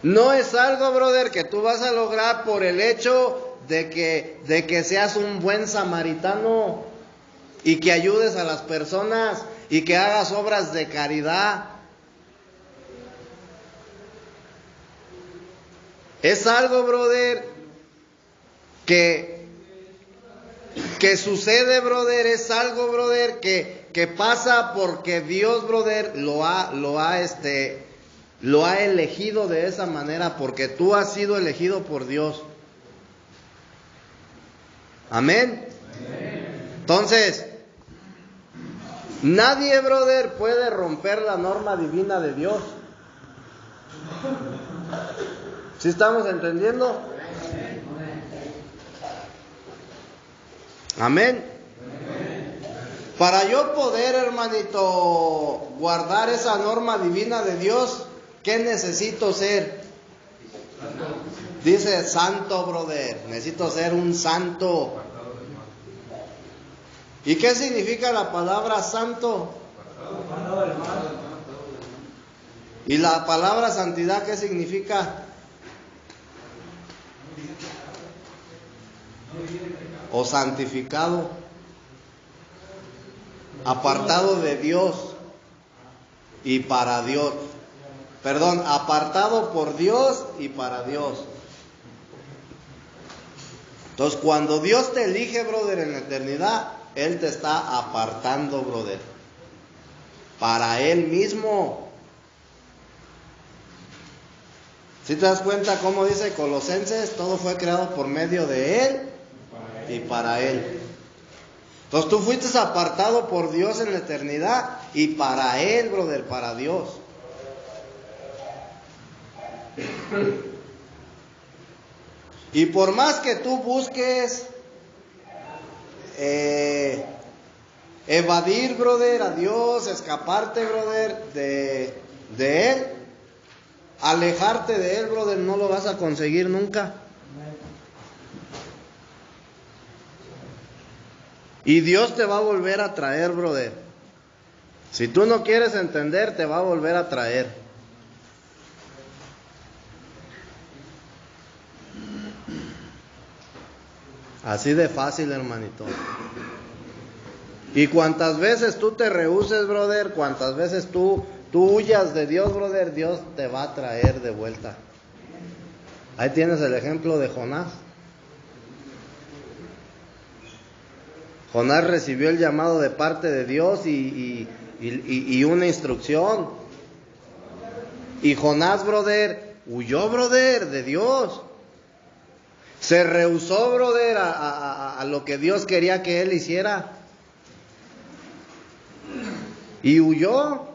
[SPEAKER 1] No es algo, brother, que tú vas a lograr por el hecho de que seas un buen samaritano y que ayudes a las personas y que hagas obras de caridad. Es algo, brother, que sucede, brother, es algo, brother, que pasa porque Dios, brother, lo ha elegido de esa manera, porque tú has sido elegido por Dios. Amén. Entonces, nadie, brother, puede romper la norma divina de Dios. ¿Sí estamos entendiendo? Amén. Para yo poder, hermanito, guardar esa norma divina de Dios, ¿qué necesito ser? Dice santo, brother. Necesito ser un santo. ¿Y qué significa la palabra santo? ¿Y la palabra santidad qué significa? O santificado. Apartado de Dios y para Dios. Perdón, apartado por Dios y para Dios. Entonces, cuando Dios te elige, brother, en la eternidad, Él te está apartando, brother, para Él mismo. ¿Sí te das cuenta cómo dice Colosenses? Todo fue creado por medio de Él y para Él. Entonces tú fuiste apartado por Dios en la eternidad y para Él, brother, para Dios. Y por más que tú busques evadir, brother, a Dios, escaparte, brother, de Él, alejarte de Él, brother, no lo vas a conseguir nunca. Y Dios te va a volver a traer, brother. Si tú no quieres entender, te va a volver a traer. Así de fácil, hermanito. Y cuantas veces tú te rehuses, brother, cuantas veces tú huyas de Dios, brother, Dios te va a traer de vuelta. Ahí tienes el ejemplo de Jonás. Jonás recibió el llamado de parte de Dios y una instrucción. Y Jonás, brother, huyó, brother, de Dios. Se rehusó, brother, a lo que Dios quería que él hiciera. Y huyó.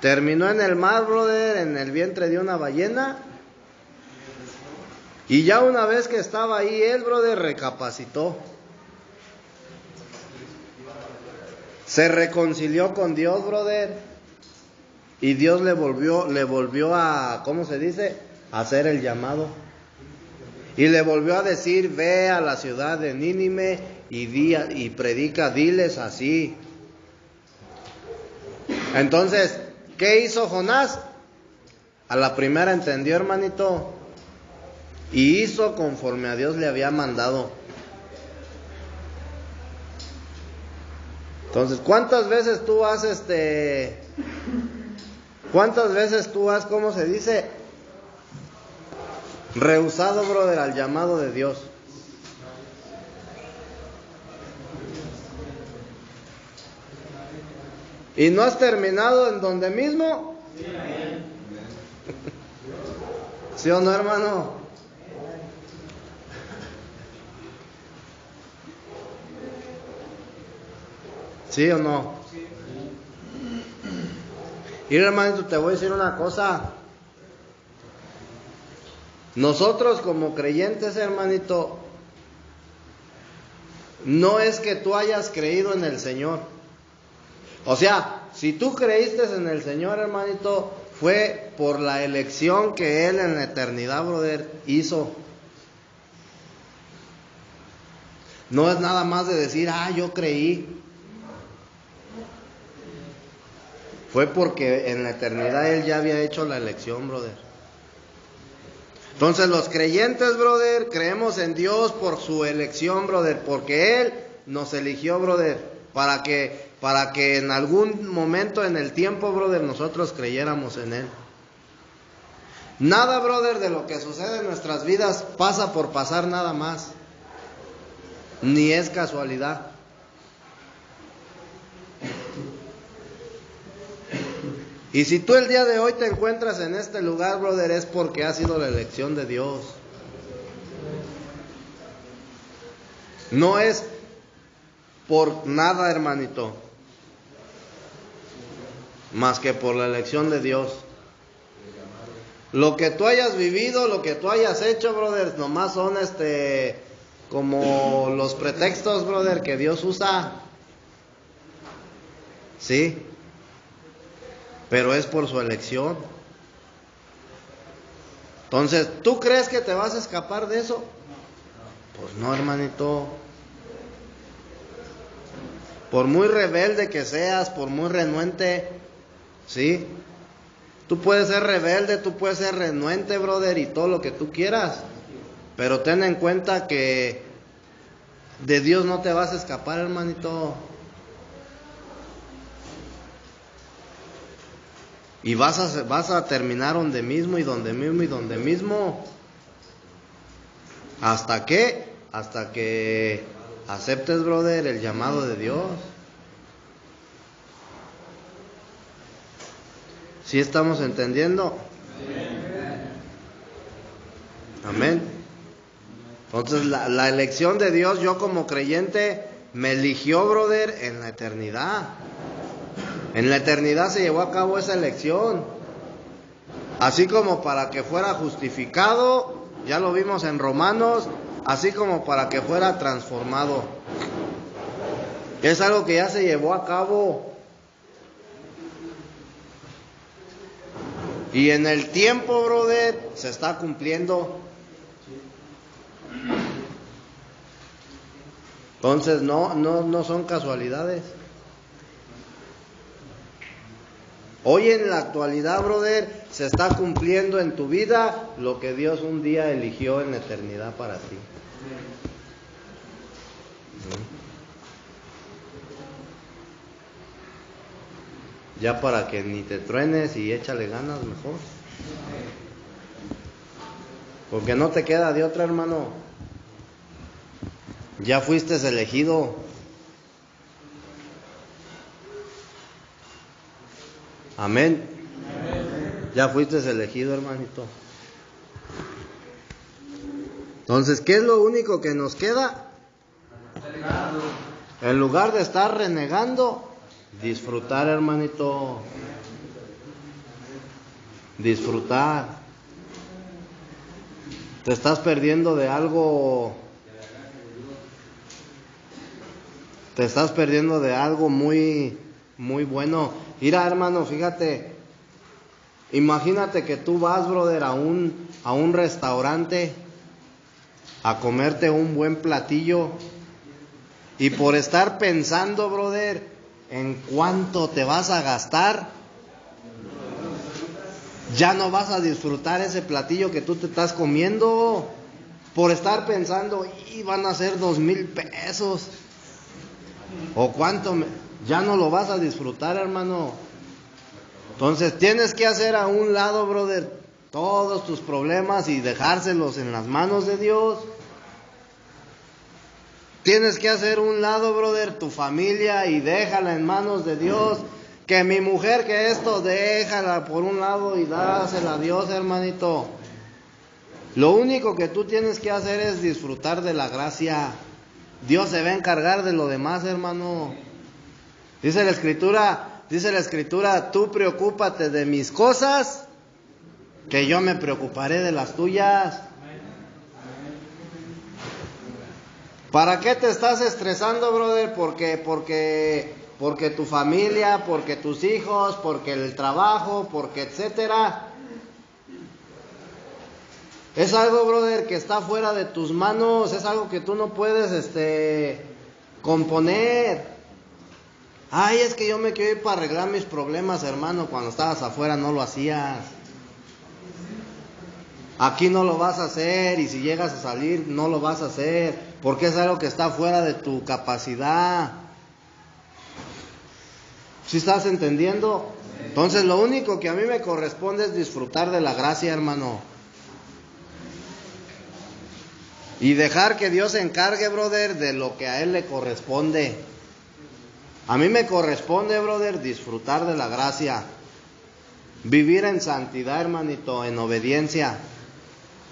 [SPEAKER 1] Terminó en el mar, brother, en el vientre de una ballena. Y ya una vez que estaba ahí él, brother, recapacitó. Se reconcilió con Dios, brother. Y Dios le volvió a, ¿cómo se dice? A hacer el llamado. Y le volvió a decir, ve a la ciudad de Nínive y predica, diles así. Entonces, ¿qué hizo Jonás? A la primera entendió, hermanito. Y hizo conforme a Dios le había mandado. Entonces, ¿cuántas veces tú has ¿cómo se dice? Rehusado, brother, al llamado de Dios. ¿Y no has terminado en donde mismo? ¿Sí o no, hermano? ¿Sí o no? Y hermanito, te voy a decir una cosa. Nosotros como creyentes, hermanito, no es que tú hayas creído en el Señor. O sea, si tú creíste en el Señor, hermanito, fue por la elección que Él en la eternidad, brother, hizo. No es nada más de decir, yo creí. Fue porque en la eternidad Él ya había hecho la elección, brother. Entonces los creyentes, brother, creemos en Dios por su elección, brother, porque Él nos eligió, brother, para que en algún momento en el tiempo, brother, nosotros creyéramos en Él. Nada, brother, de lo que sucede en nuestras vidas pasa por pasar nada más, ni es casualidad. Y si tú el día de hoy te encuentras en este lugar, brother, es porque ha sido la elección de Dios. No es por nada, hermanito, más que por la elección de Dios. Lo que tú hayas vivido, lo que tú hayas hecho, brother, nomás son como los pretextos, brother, que Dios usa. ¿Sí? Pero es por su elección. Entonces, ¿tú crees que te vas a escapar de eso? Pues no, hermanito. Por muy rebelde que seas, por muy renuente, ¿sí? Tú puedes ser rebelde, tú puedes ser renuente, brother, y todo lo que tú quieras. Pero ten en cuenta que de Dios no te vas a escapar, hermanito. Y vas a terminar donde mismo y donde mismo y donde mismo. ¿Hasta qué? Hasta que aceptes, brother, el llamado de Dios. ¿Sí estamos entendiendo? Amén. Entonces la elección de Dios, yo como creyente, me eligió, brother, en la eternidad. En la eternidad se llevó a cabo esa elección. Así como para que fuera justificado, ya lo vimos en Romanos, así como para que fuera transformado. Es algo que ya se llevó a cabo. Y en el tiempo, brother, se está cumpliendo. Entonces no son casualidades. Hoy en la actualidad, brother, se está cumpliendo en tu vida lo que Dios un día eligió en la eternidad para ti. Ya para que ni te truenes y échale ganas mejor. Porque no te queda de otra, hermano. Ya fuiste elegido. Amén. Ya fuiste elegido, hermanito. Entonces, ¿qué es lo único que nos queda? En lugar de estar renegando, disfrutar, hermanito. Disfrutar. Te estás perdiendo de algo. Te estás perdiendo de algo muy, muy bueno. Mira, hermano, fíjate. Imagínate que tú vas, brother, a un restaurante a comerte un buen platillo. Y por estar pensando, brother, en cuánto te vas a gastar, ya no vas a disfrutar ese platillo que tú te estás comiendo. Por estar pensando, y van a ser 2,000 pesos. O cuánto, ya no lo vas a disfrutar, hermano. Entonces tienes que hacer a un lado, brother, todos tus problemas y dejárselos en las manos de Dios. Tienes que hacer un lado, brother, tu familia y déjala en manos de Dios. Que mi mujer, que esto, déjala por un lado y dásela a Dios, hermanito. Lo único que tú tienes que hacer es disfrutar de la gracia. Dios se va a encargar de lo demás, hermano. Dice la Escritura, tú preocúpate de mis cosas, que yo me preocuparé de las tuyas. ¿Para qué te estás estresando, brother? Porque tu familia, porque tus hijos, porque el trabajo, porque etcétera. Es algo, brother, que está fuera de tus manos, es algo que tú no puedes componer. Ay, es que yo me quiero ir para arreglar mis problemas, hermano. Cuando estabas afuera no lo hacías. Aquí no lo vas a hacer, y si llegas a salir no lo vas a hacer, porque es algo que está fuera de tu capacidad. ¿Sí estás entendiendo? Entonces lo único que a mí me corresponde es disfrutar de la gracia, hermano. Y dejar que Dios se encargue, brother, de lo que a Él le corresponde. A mí me corresponde, brother, disfrutar de la gracia. Vivir en santidad, hermanito, en obediencia.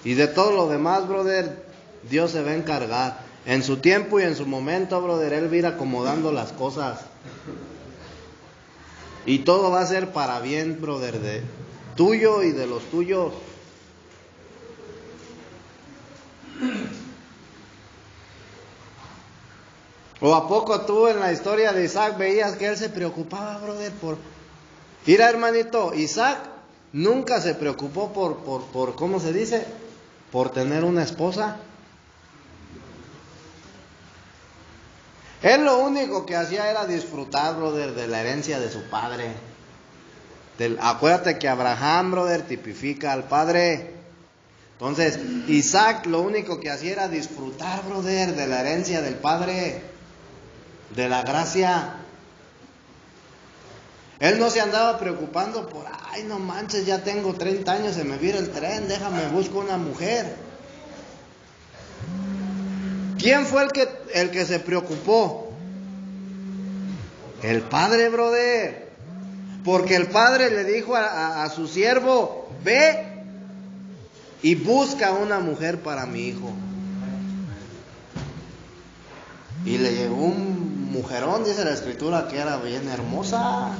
[SPEAKER 1] Y de todo lo demás, brother, Dios se va a encargar. En su tiempo y en su momento, brother, Él va a ir acomodando las cosas. Y todo va a ser para bien, brother, de tuyo y de los tuyos. ¿O a poco tú en la historia de Isaac veías que él se preocupaba, brother, por... Mira, hermanito, Isaac nunca se preocupó por ¿cómo se dice? Por tener una esposa. Él lo único que hacía era disfrutar, brother, de la herencia de su padre. Acuérdate que Abraham, brother, tipifica al padre. Entonces, Isaac lo único que hacía era disfrutar, brother, de la herencia del padre, de la gracia. Él no se andaba preocupando por, ay, no manches, ya tengo 30 años, se me vira el tren, déjame busco una mujer. ¿Quién fue el que se preocupó? El padre, brother. Porque el padre le dijo a su siervo, ve y busca una mujer para mi hijo. Y le llegó un mujerón, dice la Escritura, que era bien hermosa.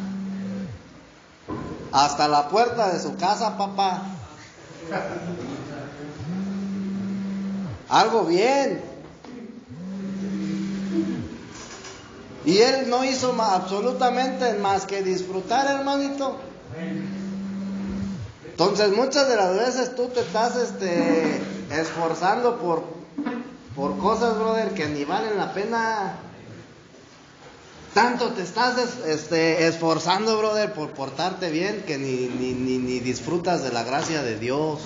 [SPEAKER 1] Hasta la puerta de su casa, papá. Algo bien. Y él no hizo absolutamente más que disfrutar, hermanito. Entonces muchas de las veces tú te estás esforzando por cosas, brother, que ni valen la pena. Tanto te estás esforzando, brother, por portarte bien, que ni disfrutas de la gracia de Dios.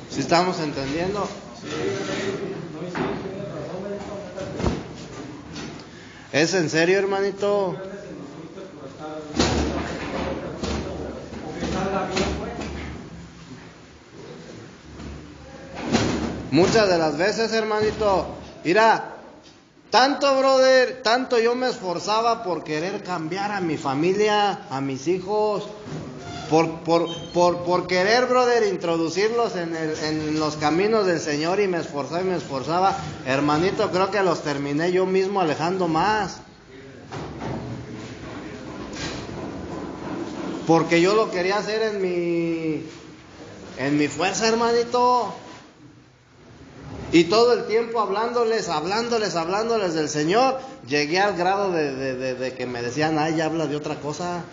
[SPEAKER 1] ¿Sí estamos entendiendo? ¿Es en serio, hermanito? Muchas de las veces, hermanito, mira, tanto, brother, tanto yo me esforzaba por querer cambiar a mi familia, a mis hijos. por querer, brother, introducirlos en los caminos del Señor y me esforzaba, hermanito, creo que los terminé yo mismo alejando más. Porque yo lo quería hacer en mi fuerza, hermanito. Y todo el tiempo hablándoles del Señor, llegué al grado de que me decían, ay, ya habla de otra cosa.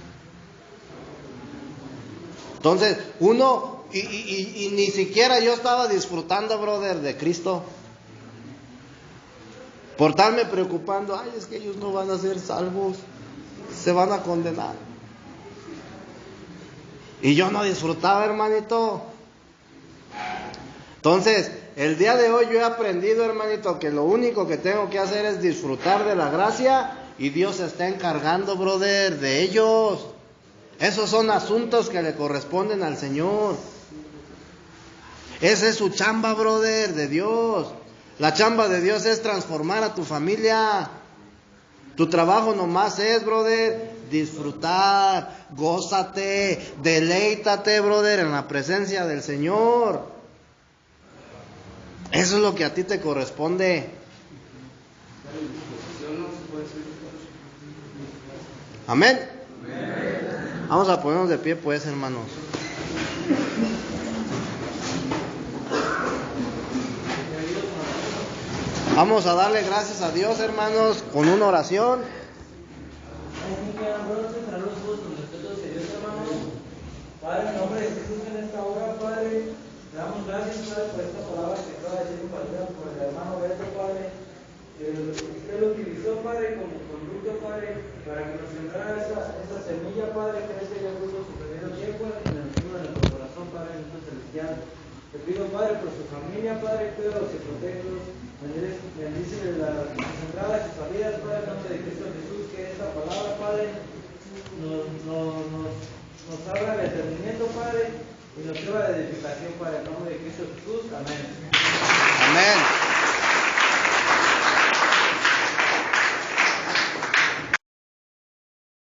[SPEAKER 1] Entonces, uno, y ni siquiera yo estaba disfrutando, brother, de Cristo. Por estarme preocupando, ay, es que ellos no van a ser salvos, se van a condenar. Y yo no disfrutaba, hermanito. Entonces, el día de hoy yo he aprendido, hermanito, que lo único que tengo que hacer es disfrutar de la gracia y Dios se está encargando, brother, de ellos. Esos son asuntos que le corresponden al Señor. Esa es su chamba, brother, de Dios. La chamba de Dios es transformar a tu familia. Tu trabajo nomás es, brother, disfrutar, gózate, deleítate, brother, en la presencia del Señor. Eso es lo que a ti te corresponde. Amén. Vamos a ponernos de pie, pues, hermanos. Vamos a darle gracias a Dios, hermanos, con una oración.
[SPEAKER 4] Padre, en nombre de Jesús, en esta hora, Padre, te damos gracias, Padre, por esta palabra que acaba de decir por el hermano Beto, Padre. Usted lo utilizó, Padre, como conducto, Padre, para que nos sembrara esa semilla, Padre, que ese haya fruto su primer tiempo en el fondo de nuestro corazón, Padre, en nuestro celestial. Te pido, Padre, por su familia, Padre, cuídalos y protégelos. Bendice las entradas y salidas, Padre, en nombre de Cristo Jesús, que esta palabra